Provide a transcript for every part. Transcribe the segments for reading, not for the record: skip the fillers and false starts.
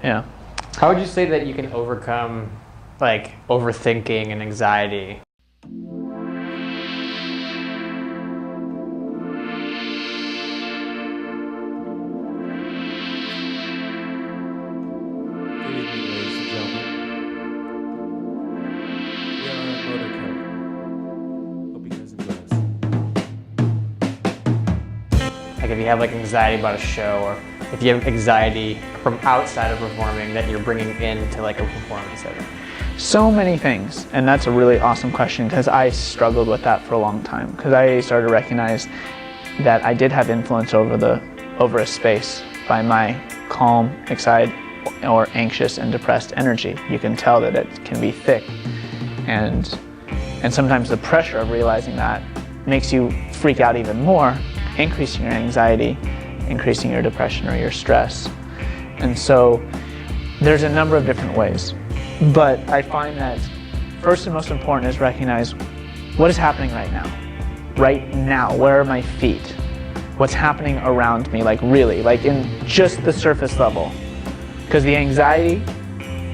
Yeah. How would you say that you can overcome like overthinking and anxiety? Good evening, ladies and gentlemen. We are Motorcoat. Hope you guys enjoy this. Like if you have like anxiety about a show, or if you have anxiety from outside of performing that you're bringing into like a performance setting. So many things, and that's a really awesome question because I struggled with that for a long time because I started to recognize that I did have influence over a space by my calm, excited, or anxious and depressed energy. You can tell that it can be thick, and sometimes the pressure of realizing that makes you freak out even more, increasing your anxiety, increasing your depression or your stress. And so there's a number of different ways, but I find that first and most important is recognize what is happening right now. Right now, where are my feet? What's happening around me, like really, like in just the surface level. Because the anxiety,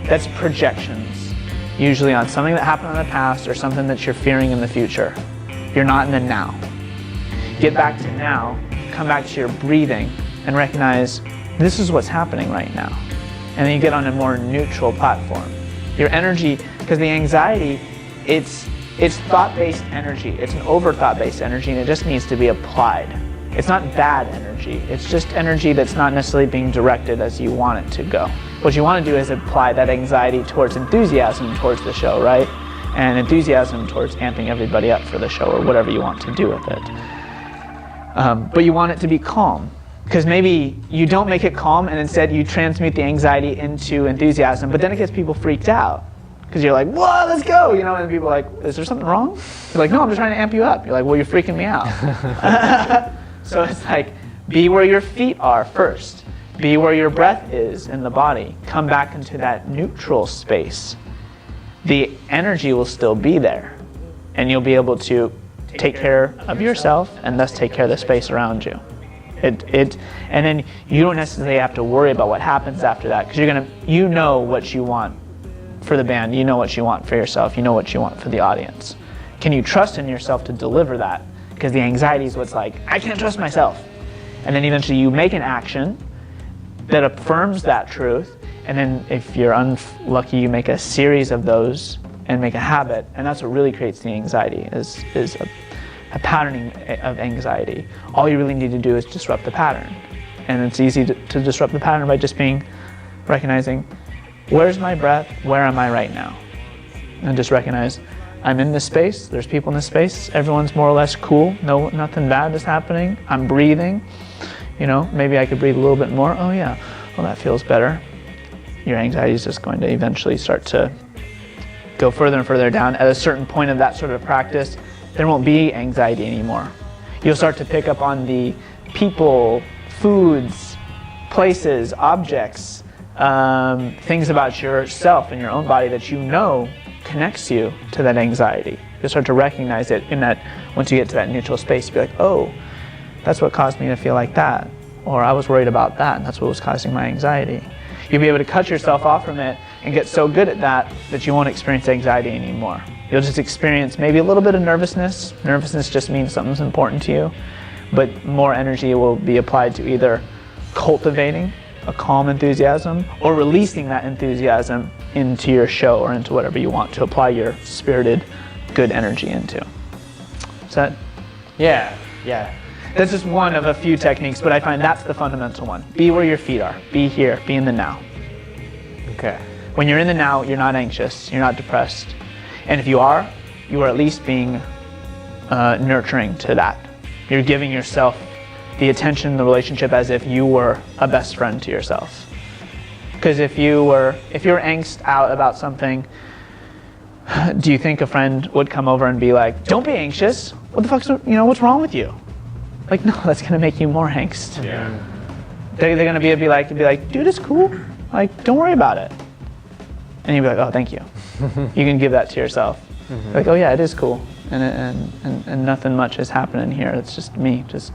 that's projections, usually on something that happened in the past or something that you're fearing in the future. You're not in the now. Get back to now, come back to your breathing, and recognize this is what's happening right now. And then you get on a more neutral platform. Your energy, because the anxiety, it's thought-based energy. It's an over-thought-based energy, and it just needs to be applied. It's not bad energy. It's just energy that's not necessarily being directed as you want it to go. What you want to do is apply that anxiety towards enthusiasm towards the show, right? And enthusiasm towards amping everybody up for the show or whatever you want to do with it. But you want it to be calm, because maybe you don't make it calm and instead you transmute the anxiety into enthusiasm, but then it gets people freaked out. Because you're like, whoa, let's go, you know, and people are like, is there something wrong? You're like, no, I'm just trying to amp you up. You're like, well, you're freaking me out. So it's like, be where your feet are first. Be where your breath is in the body. Come back into that neutral space. The energy will still be there, and you'll be able to take care of yourself and thus take care of the space around you. And then you don't necessarily have to worry about what happens after that, because you know what you want for the band, you know what you want for yourself, you know what you want for the audience. Can you trust in yourself to deliver that? Because the anxiety is what's like, I can't trust myself. And then eventually you make an action that affirms that truth, and then if you're unlucky, you make a series of those and make a habit, and that's what really creates the anxiety, is a patterning of anxiety. All you really need to do is disrupt the pattern. And it's easy to disrupt the pattern by just recognizing, where's my breath, where am I right now? And just recognize, I'm in this space, there's people in this space, everyone's more or less cool, nothing bad is happening, I'm breathing, you know, maybe I could breathe a little bit more, oh yeah, well that feels better. Your anxiety is just going to eventually start to go further and further down. At a certain point of that sort of practice, there won't be anxiety anymore. You'll start to pick up on the people, foods, places, objects, things about yourself and your own body that you know connects you to that anxiety. You'll start to recognize it in that, once you get to that neutral space, you'll be like, oh, that's what caused me to feel like that. Or I was worried about that, and that's what was causing my anxiety. You'll be able to cut yourself off from it and get so good at that that you won't experience anxiety anymore. You'll just experience maybe a little bit of nervousness. Nervousness just means something's important to you, but more energy will be applied to either cultivating a calm enthusiasm or releasing that enthusiasm into your show or into whatever you want to apply your spirited, good energy into. Is that? Yeah. That's just one of a few techniques, but I find that's the fundamental one. Be where your feet are. Be here. Be in the now. Okay. When you're in the now, you're not anxious. You're not depressed. And if you are at least being nurturing to that. You're giving yourself the attention in the relationship as if you were a best friend to yourself. Because if you're angst out about something, do you think a friend would come over and be like, don't be anxious. What the fuck's, what's wrong with you? Like, no, that's gonna make you more angst. Yeah. They're gonna be like, dude, it's cool. Like, don't worry about it. And you'll be like, oh, thank you. You can give that to yourself. Mm-hmm. Like, oh yeah, it is cool. And nothing much is happening here. It's just me, just